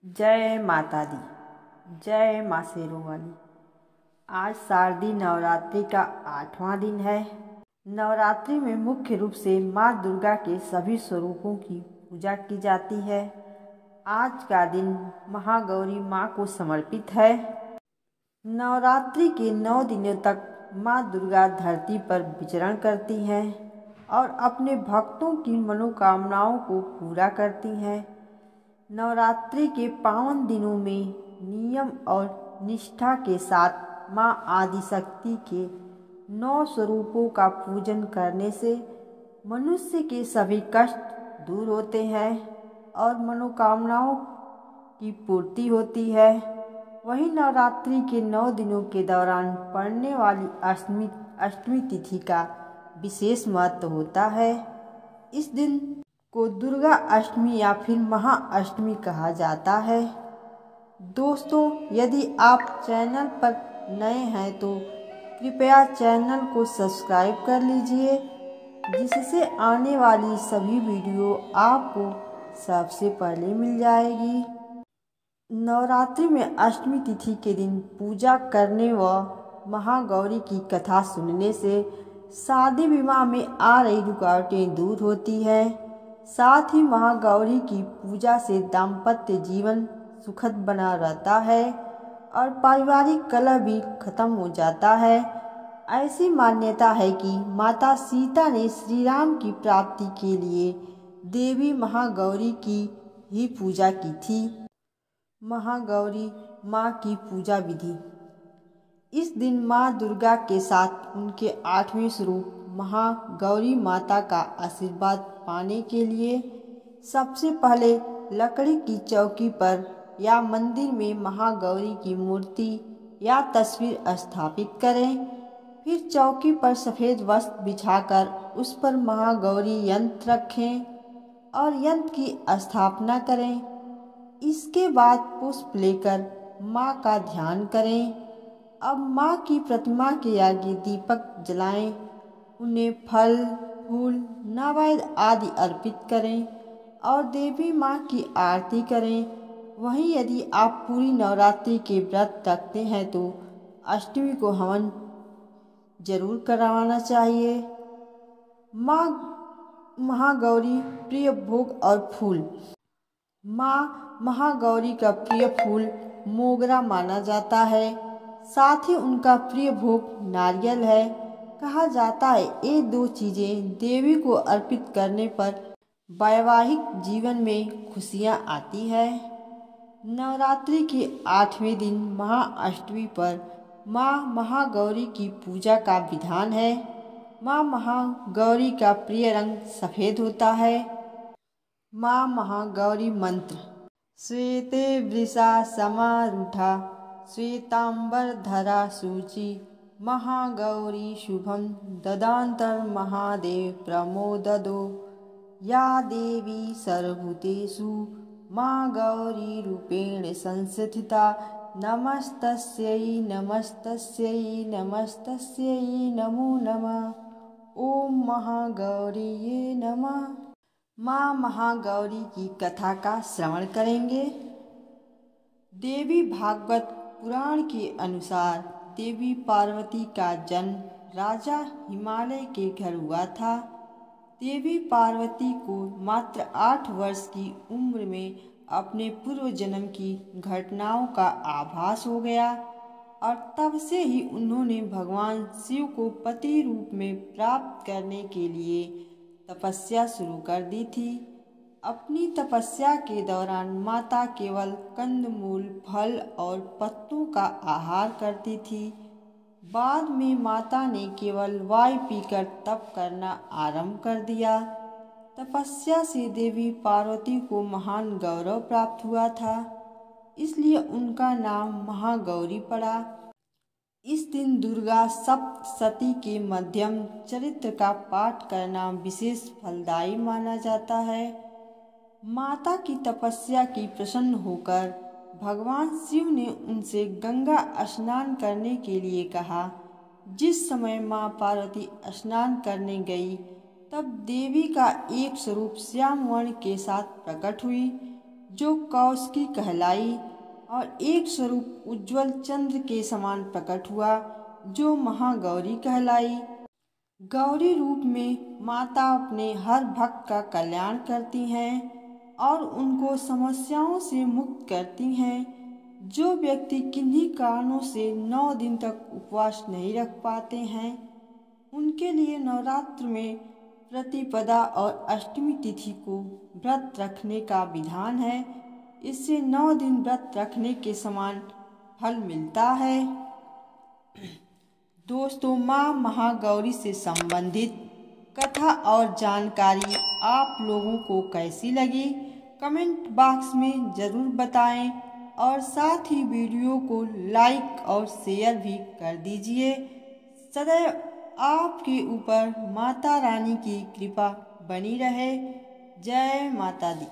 जय माता दी। जय माँ शेरों वाली। आज शारदीय नवरात्रि का 8वां दिन है। नवरात्रि में मुख्य रूप से माँ दुर्गा के सभी स्वरूपों की पूजा की जाती है। आज का दिन महागौरी माँ को समर्पित है। नवरात्रि के 9 दिनों तक माँ दुर्गा धरती पर विचरण करती हैं और अपने भक्तों की मनोकामनाओं को पूरा करती हैं। नवरात्रि के पावन दिनों में नियम और निष्ठा के साथ माँ आदिशक्ति के 9 स्वरूपों का पूजन करने से मनुष्य के सभी कष्ट दूर होते हैं और मनोकामनाओं की पूर्ति होती है। वहीं नवरात्रि के 9 दिनों के दौरान पड़ने वाली अष्टमी तिथि का विशेष महत्व होता है। इस दिन को दुर्गा अष्टमी या फिर महाअष्टमी कहा जाता है। दोस्तों, यदि आप चैनल पर नए हैं तो कृपया चैनल को सब्सक्राइब कर लीजिए, जिससे आने वाली सभी वीडियो आपको सबसे पहले मिल जाएगी। नवरात्रि में अष्टमी तिथि के दिन पूजा करने व महागौरी की कथा सुनने से शादी विवाह में आ रही रुकावटें दूर होती हैं। साथ ही महागौरी की पूजा से दाम्पत्य जीवन सुखद बना रहता है और पारिवारिक कलह भी खत्म हो जाता है। ऐसी मान्यता है कि माता सीता ने श्री राम की प्राप्ति के लिए देवी महागौरी की ही पूजा की थी। महागौरी माँ की पूजा विधि। इस दिन माँ दुर्गा के साथ उनके 8वें स्वरूप महागौरी माता का आशीर्वाद पाने के लिए सबसे पहले लकड़ी की चौकी पर या मंदिर में महागौरी की मूर्ति या तस्वीर स्थापित करें। फिर चौकी पर सफ़ेद वस्त्र बिछाकर उस पर महागौरी यंत्र रखें और यंत्र की स्थापना करें। इसके बाद पुष्प लेकर माँ का ध्यान करें। अब माँ की प्रतिमा के आगे दीपक जलाएं, उन्हें फल फूल नैवेद्य आदि अर्पित करें और देवी माँ की आरती करें। वहीं यदि आप पूरी नवरात्रि के व्रत रखते हैं तो अष्टमी को हवन जरूर करवाना चाहिए। माँ महागौरी प्रिय भोग और फूल। माँ महागौरी का प्रिय फूल मोगरा माना जाता है। साथ ही उनका प्रिय भोग नारियल है। कहा जाता है ये 2 चीज़ें देवी को अर्पित करने पर वैवाहिक जीवन में खुशियाँ आती है। नवरात्रि के 8वें दिन महाअष्टमी पर माँ महागौरी की पूजा का विधान है। माँ महागौरी का प्रिय रंग सफ़ेद होता है। माँ महागौरी मंत्र। श्वेते वृषा समारूढ़ा श्वेतांबरधरा शुचि महागौरी शुभं ददान्तर महादेव प्रमोददो या देवी सर्वभूतेषु माँ गौरी रूपेण संस्थिता नमस्तस्यै नमस्तस्यै नमस्तस्यै नमो नमः। ओम महागौरीये नमः। माँ महागौरी की कथा का श्रवण करेंगे। देवी भागवत पुराण के अनुसार देवी पार्वती का जन्म राजा हिमालय के घर हुआ था। देवी पार्वती को मात्र 8 वर्ष की उम्र में अपने पूर्व जन्म की घटनाओं का आभास हो गया और तब से ही उन्होंने भगवान शिव को पति रूप में प्राप्त करने के लिए तपस्या शुरू कर दी थी। अपनी तपस्या के दौरान माता केवल कंदमूल फल और पत्तों का आहार करती थी। बाद में माता ने केवल वायु पीकर तप करना आरंभ कर दिया। तपस्या से देवी पार्वती को महान गौरव प्राप्त हुआ था, इसलिए उनका नाम महागौरी पड़ा। इस दिन दुर्गा सप्तशती के मध्यम चरित्र का पाठ करना विशेष फलदायी माना जाता है। माता की तपस्या की प्रसन्न होकर भगवान शिव ने उनसे गंगा स्नान करने के लिए कहा। जिस समय माँ पार्वती स्नान करने गई तब देवी का एक स्वरूप श्याम वर्ण के साथ प्रकट हुई। जो कौशिकी कहलाई, और एक स्वरूप उज्ज्वल चंद्र के समान प्रकट हुआ जो महागौरी कहलाई। गौरी रूप में माता अपने हर भक्त का कल्याण करती हैं और उनको समस्याओं से मुक्त करती हैं। जो व्यक्ति किन्हीं कारणों से 9 दिन तक उपवास नहीं रख पाते हैं, उनके लिए नवरात्र में प्रतिपदा और अष्टमी तिथि को व्रत रखने का विधान है। इससे 9 दिन व्रत रखने के समान फल मिलता है। दोस्तों, माँ महागौरी से संबंधित कथा और जानकारी आप लोगों को कैसी लगी, कमेंट बॉक्स में ज़रूर बताएं और साथ ही वीडियो को लाइक और शेयर भी कर दीजिए। सदैव आपके ऊपर माता रानी की कृपा बनी रहे। जय माता दी।